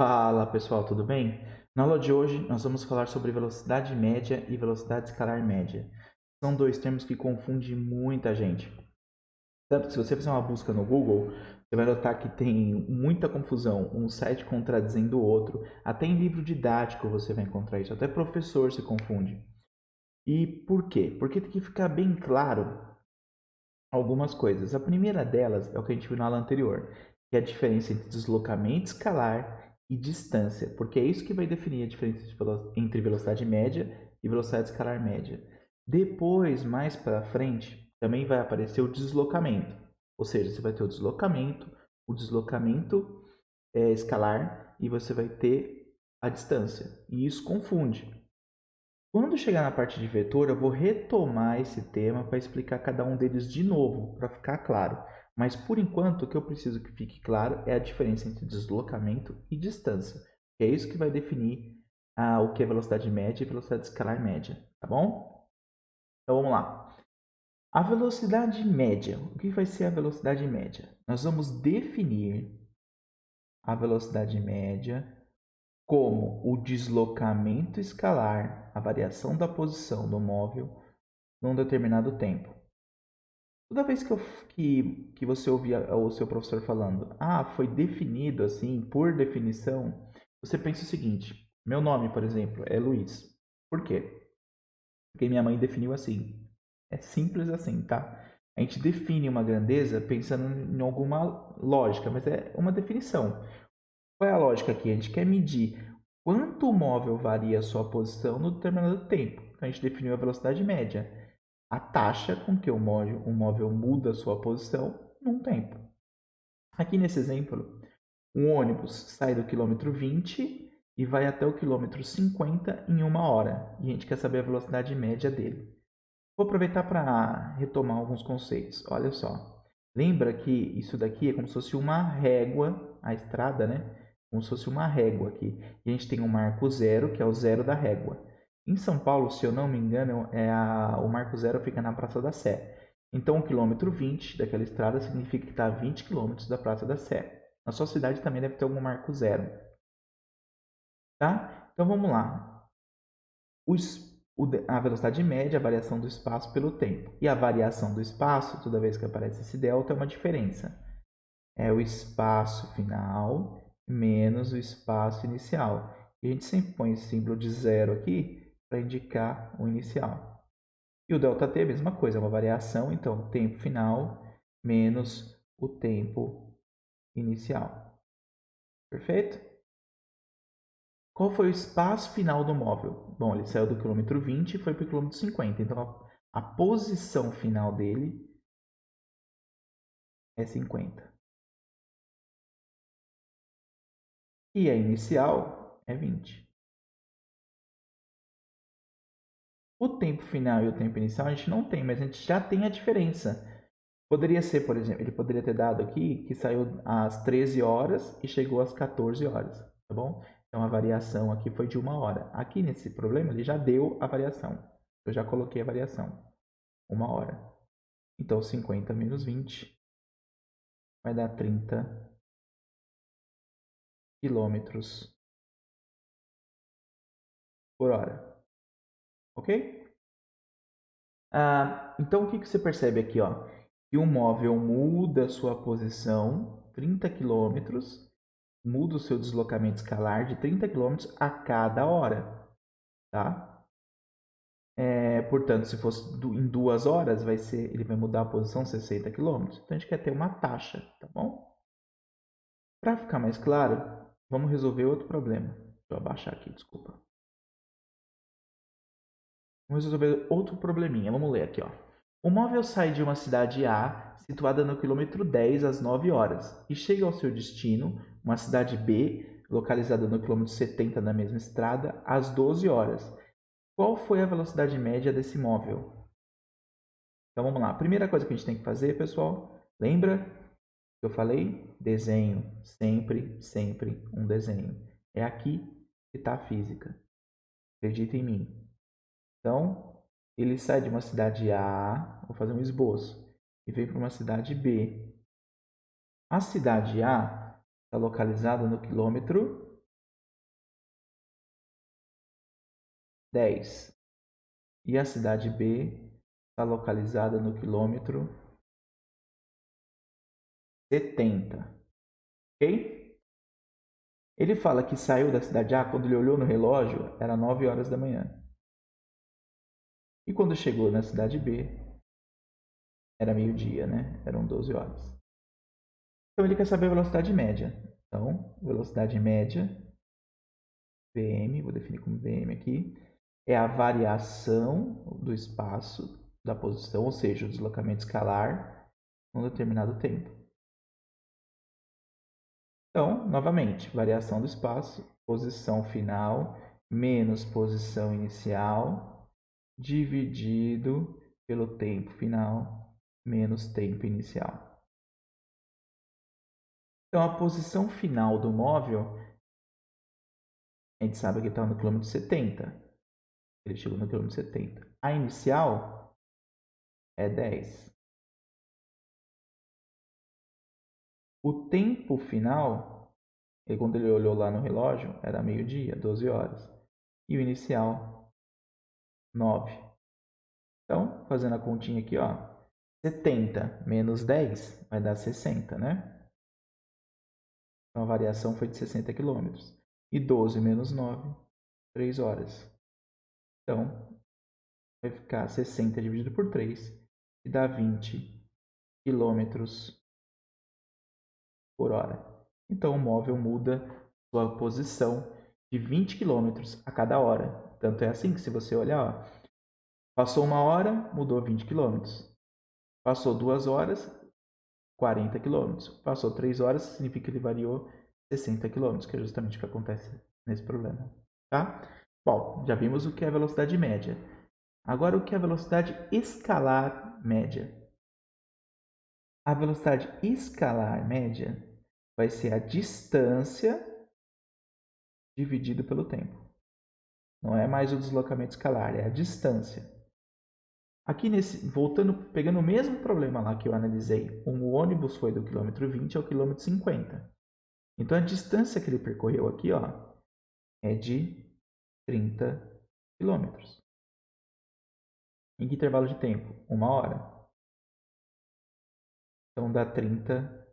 Fala pessoal, tudo bem? Na aula de hoje nós vamos falar sobre velocidade média e velocidade escalar média. São dois termos que confundem muita gente. Tanto que se você fizer uma busca no Google, você vai notar que tem muita confusão, um site contradizendo o outro. Até em livro didático você vai encontrar isso, até professor se confunde. E por quê? Porque tem que ficar bem claro algumas coisas. A primeira delas é o que a gente viu na aula anterior, que é a diferença entre deslocamento escalar e distância, porque é isso que vai definir a diferença entre velocidade média e velocidade escalar média. Depois, mais para frente, também vai aparecer o deslocamento, ou seja, você vai ter o deslocamento escalar e você vai ter a distância. E isso confunde. Quando chegar na parte de vetor, eu vou retomar esse tema para explicar cada um deles de novo, para ficar claro. Mas por enquanto, o que eu preciso que fique claro é a diferença entre deslocamento e distância. É isso que vai definir o que é velocidade média e velocidade escalar média, tá bom? Então vamos lá. A velocidade média. O que vai ser a velocidade média? Nós vamos definir a velocidade média como o deslocamento escalar, a variação da posição do móvel num determinado tempo. Toda vez que você ouvia o seu professor falando, foi definido assim, por definição, você pensa o seguinte: meu nome, por exemplo, é Luiz. Por quê? Porque minha mãe definiu assim. É simples assim, tá? A gente define uma grandeza pensando em alguma lógica, mas é uma definição. Qual é a lógica aqui? A gente quer medir quanto o móvel varia a sua posição no determinado tempo. Então a gente definiu a velocidade média, a taxa com que o móvel muda a sua posição num tempo. Aqui nesse exemplo, um ônibus sai do quilômetro 20 e vai até o quilômetro 50 em 1 hora. E a gente quer saber a velocidade média dele. Vou aproveitar para retomar alguns conceitos. Olha só. Lembra que isso daqui é como se fosse uma régua, a estrada, né? Como se fosse uma régua aqui. E a gente tem um marco zero, que é o zero da régua. Em São Paulo, se eu não me engano, o marco zero fica na Praça da Sé. Então, o quilômetro 20 daquela estrada significa que está a 20 quilômetros da Praça da Sé. Na sua cidade também deve ter algum marco zero. Tá? Então, vamos lá. A velocidade média é a variação do espaço pelo tempo. E a variação do espaço, toda vez que aparece esse delta, é uma diferença. É o espaço final menos o espaço inicial. E a gente sempre põe esse símbolo de zero aqui para indicar o inicial. E o ΔT é a mesma coisa, é uma variação, então, tempo final menos o tempo inicial. Perfeito? Qual foi o espaço final do móvel? Bom, ele saiu do quilômetro 20 e foi para o quilômetro 50. Então, a posição final dele é 50. E a inicial é 20. O tempo final e o tempo inicial a gente não tem, mas a gente já tem a diferença. Poderia ser, por exemplo, ele poderia ter dado aqui que saiu às 13 horas e chegou às 14 horas, tá bom? Então a variação aqui foi de 1 hora. Aqui nesse problema ele já deu a variação. Eu já coloquei a variação, 1 hora. Então 50 menos 20 vai dar 30 quilômetros por hora, ok? Então o que você percebe aqui, ó? Que o móvel muda a sua posição 30 quilômetros, muda o seu deslocamento escalar de 30 quilômetros a cada hora, tá? Portanto, se fosse em 2 horas, ele vai mudar a posição 60 quilômetros. Então a gente quer ter uma taxa, tá bom? Para ficar mais claro, vamos resolver outro problema. Deixa eu abaixar aqui, desculpa. Vamos resolver outro probleminha. Vamos ler aqui, ó. O móvel sai de uma cidade A, situada no quilômetro 10 às 9 horas, e chega ao seu destino, uma cidade B, localizada no quilômetro 70 da mesma estrada, às 12 horas. Qual foi a velocidade média desse móvel? Então vamos lá. A primeira coisa que a gente tem que fazer, pessoal, lembra que eu falei? Desenho. Sempre, sempre um desenho. É aqui que está a física. Acredita em mim. Então, ele sai de uma cidade A, vou fazer um esboço, e vem para uma cidade B. A cidade A está localizada no quilômetro 10. E a cidade B está localizada no quilômetro 70. Ok? Ele fala que saiu da cidade A, quando ele olhou no relógio, era 9 horas da manhã. E quando chegou na cidade B, era meio-dia, né? Eram 12 horas. Então ele quer saber a velocidade média. Então, velocidade média, Vm, vou definir como Vm aqui, é a variação do espaço da posição, ou seja, o deslocamento escalar num determinado tempo. Então, novamente, variação do espaço, posição final menos posição inicial, dividido pelo tempo final menos tempo inicial. Então, a posição final do móvel, a gente sabe que está no quilômetro 70. Ele chegou no quilômetro 70. A inicial é 10. O tempo final, quando ele olhou lá no relógio, era meio-dia, 12 horas. E o inicial, 9. Então, fazendo a continha aqui, ó, 70 menos 10 vai dar 60, né? Então, a variação foi de 60 km. E 12 menos 9, 3 horas. Então, vai ficar 60 dividido por 3, que dá 20 km por hora. Então, o móvel muda sua posição de 20 km a cada hora. Tanto é assim que, se você olhar, ó, passou 1 hora, mudou 20 km. Passou 2 horas, 40 km. Passou 3 horas, significa que ele variou 60 km, que é justamente o que acontece nesse problema. Tá? Bom, já vimos o que é a velocidade média. Agora, o que é a velocidade escalar média? A velocidade escalar média vai ser a distância dividido pelo tempo. Não é mais o deslocamento escalar, é a distância. Aqui voltando, pegando o mesmo problema lá que eu analisei, o ônibus foi do quilômetro 20 ao quilômetro 50. Então a distância que ele percorreu aqui, ó, é de 30 quilômetros. Em que intervalo de tempo? 1 hora. Então dá 30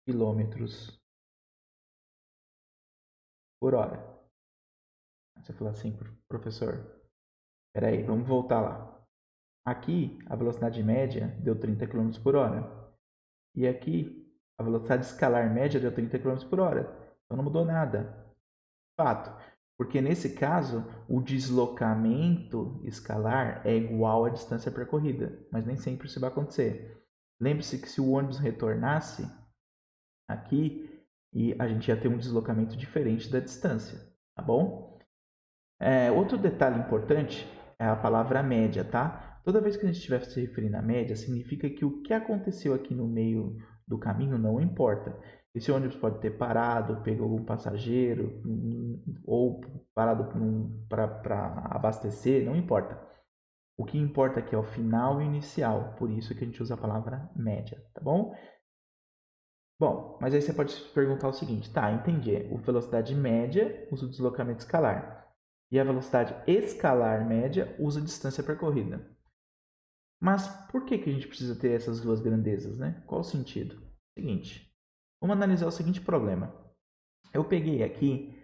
quilômetros por hora. Você fala assim, professor, peraí, vamos voltar lá. Aqui, a velocidade média deu 30 km por hora. E aqui, a velocidade escalar média deu 30 km por hora. Então não mudou nada. Fato. Porque nesse caso, o deslocamento escalar é igual à distância percorrida. Mas nem sempre isso vai acontecer. Lembre-se que se o ônibus retornasse aqui, e a gente ia ter um deslocamento diferente da distância. Tá bom? Outro detalhe importante é a palavra média, tá? Toda vez que a gente estiver se referindo à média, significa que o que aconteceu aqui no meio do caminho não importa. Esse ônibus pode ter parado, pegou algum passageiro, ou parado para abastecer, não importa. O que importa aqui é o final e o inicial, por isso que a gente usa a palavra média, tá bom? Bom, mas aí você pode se perguntar o seguinte, tá, entendi, a velocidade média usa o deslocamento escalar. E a velocidade escalar média usa a distância percorrida. Mas por que a gente precisa ter essas duas grandezas, né? Qual o sentido? Seguinte, vamos analisar o seguinte problema. Eu peguei aqui,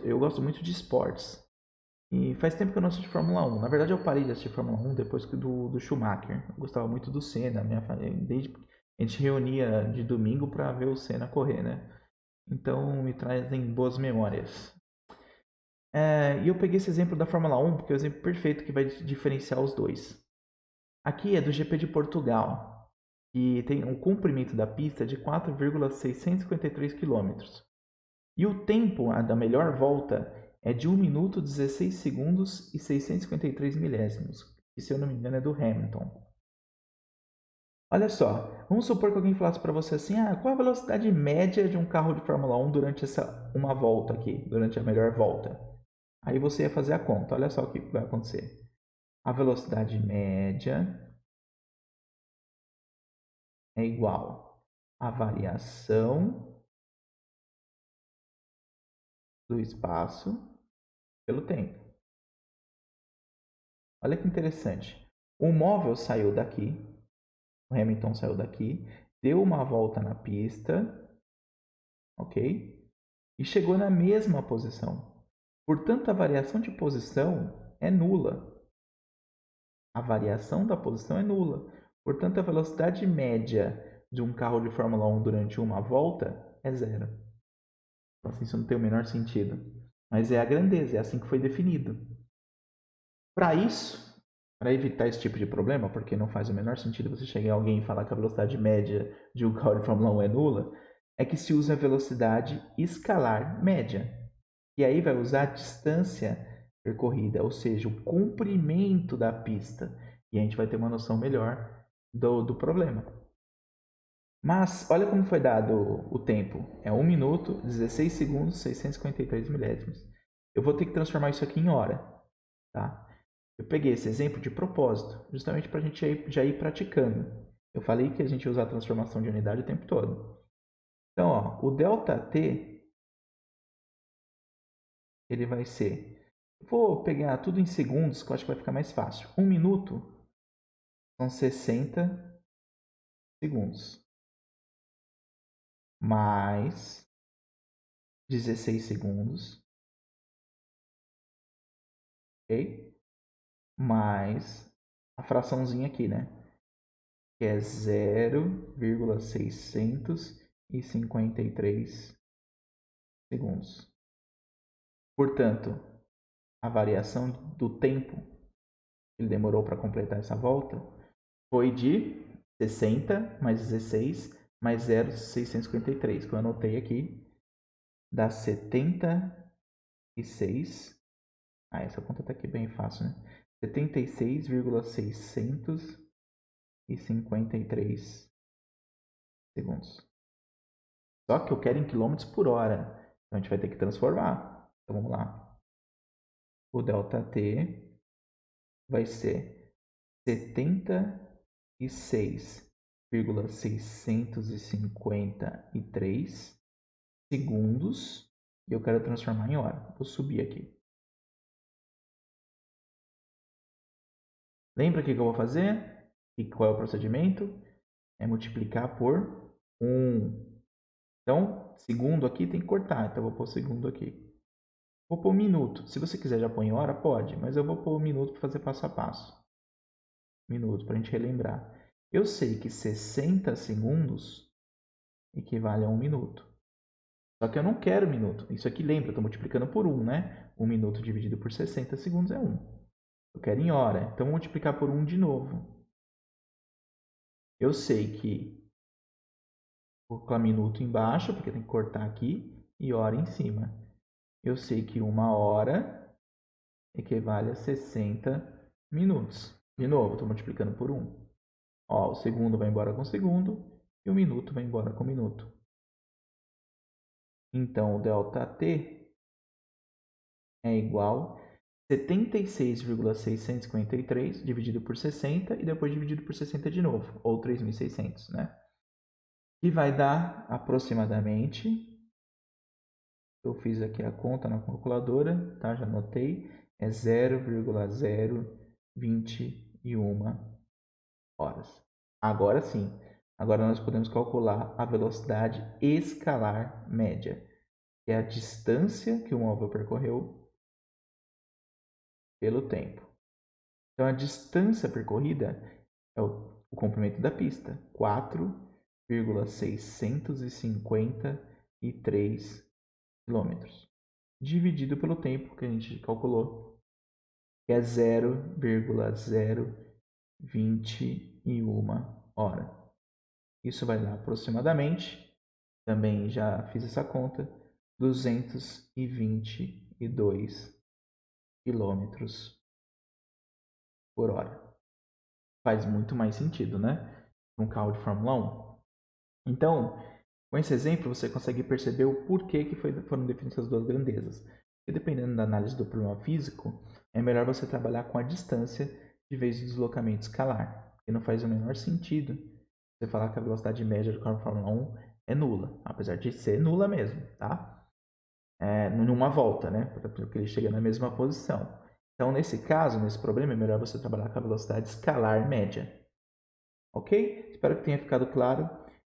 eu gosto muito de esportes. E faz tempo que eu não assisto Fórmula 1. Na verdade, eu parei de assistir Fórmula 1 depois do Schumacher. Eu gostava muito do Senna. Minha família, desde a gente reunia de domingo para ver o Senna correr, né? Então me trazem boas memórias. E eu peguei esse exemplo da Fórmula 1 porque é o exemplo perfeito que vai diferenciar os dois. Aqui é do GP de Portugal, que tem um comprimento da pista de 4,653 km. E o tempo da melhor volta é de 1 minuto, 16 segundos e 653 milésimos, que, se eu não me engano, é do Hamilton. Olha só, vamos supor que alguém falasse para você assim, qual a velocidade média de um carro de Fórmula 1 durante uma volta aqui, durante a melhor volta? Aí você ia fazer a conta. Olha só o que vai acontecer. A velocidade média é igual à variação do espaço pelo tempo. Olha que interessante. O móvel saiu daqui, o Hamilton saiu daqui, deu uma volta na pista, ok? E chegou na mesma posição. Portanto, a variação de posição é nula. A variação da posição é nula. Portanto, a velocidade média de um carro de Fórmula 1 durante uma volta é zero. Então, assim, isso não tem o menor sentido. Mas é a grandeza, é assim que foi definido. Para isso, para evitar esse tipo de problema, porque não faz o menor sentido você chegar a alguém e falar que a velocidade média de um carro de Fórmula 1 é nula, é que se usa a velocidade escalar média. E aí vai usar a distância percorrida, ou seja, o comprimento da pista. E a gente vai ter uma noção melhor do problema. Mas olha como foi dado o tempo. É 1 minuto, 16 segundos, 653 milésimos. Eu vou ter que transformar isso aqui em hora. Tá? Eu peguei esse exemplo de propósito, justamente para a gente já ir praticando. Eu falei que a gente usa a transformação de unidade o tempo todo. Então, ó, o ΔT ele vai ser... Vou pegar tudo em segundos, que eu acho que vai ficar mais fácil. 1 minuto são 60 segundos. Mais 16 segundos. Ok? Mais a fraçãozinha aqui, né? Que é 0,653 segundos. Portanto, a variação do tempo que ele demorou para completar essa volta foi de 60 mais 16 mais 0,653, que eu anotei aqui, dá 76. Essa conta está aqui bem fácil, né? 76,653 segundos. Só que eu quero em quilômetros por hora. Então a gente vai ter que transformar. Então vamos lá. O ΔT vai ser 76,653 segundos. E eu quero transformar em hora. Vou subir aqui. Lembra o que eu vou fazer? E qual é o procedimento? É multiplicar por 1. Então, segundo aqui tem que cortar. Então, eu vou pôr segundo aqui. Vou pôr minuto. Se você quiser já põe hora, pode. Mas eu vou pôr minuto para fazer passo a passo. Minuto, para a gente relembrar. Eu sei que 60 segundos equivale a 1 minuto. Só que eu não quero minuto. Isso aqui lembra, eu estou multiplicando por 1, né? 1 minuto dividido por 60 segundos é 1. Eu quero em hora. Então, vou multiplicar por 1 de novo. Eu sei que vou colocar minuto embaixo, porque tem que cortar aqui, e hora em cima. Eu sei que 1 hora equivale a 60 minutos. De novo, estou multiplicando por 1. Ó, o segundo vai embora com o segundo e o minuto vai embora com o minuto. Então, o ΔT é igual a 76,653 dividido por 60 e depois dividido por 60 de novo, ou 3.600, né? E vai dar aproximadamente, eu fiz aqui a conta na calculadora, tá? Já anotei, é 0,021 horas. Agora sim, agora nós podemos calcular a velocidade escalar média, que é a distância que o móvel percorreu pelo tempo. Então, a distância percorrida é o comprimento da pista, 4,653 quilômetros, dividido pelo tempo que a gente calculou, que é 0,021 hora. Isso vai dar aproximadamente, também já fiz essa conta, 222 quilômetros por hora. Faz muito mais sentido, né? Um carro de Fórmula 1. Então, com esse exemplo, você consegue perceber o porquê que foram definidas as duas grandezas. E dependendo da análise do problema físico, é melhor você trabalhar com a distância de vez de deslocamento escalar. E não faz o menor sentido você falar que a velocidade média do carro de Fórmula 1 é nula, apesar de ser nula mesmo, tá? numa volta, né? Porque ele chega na mesma posição. Então, nesse caso, nesse problema, é melhor você trabalhar com a velocidade escalar média. Ok? Espero que tenha ficado claro.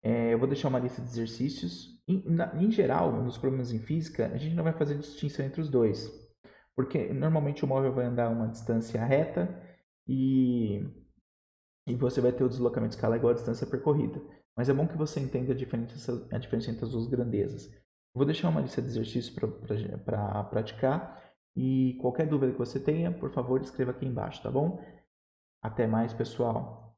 Eu vou deixar uma lista de exercícios. Em geral, nos problemas em física, a gente não vai fazer distinção entre os dois. Porque normalmente o móvel vai andar uma distância reta e você vai ter o deslocamento escalar igual à distância percorrida. Mas é bom que você entenda a diferença entre as duas grandezas. Vou deixar uma lista de exercícios para praticar e qualquer dúvida que você tenha, por favor, escreva aqui embaixo, tá bom? Até mais, pessoal!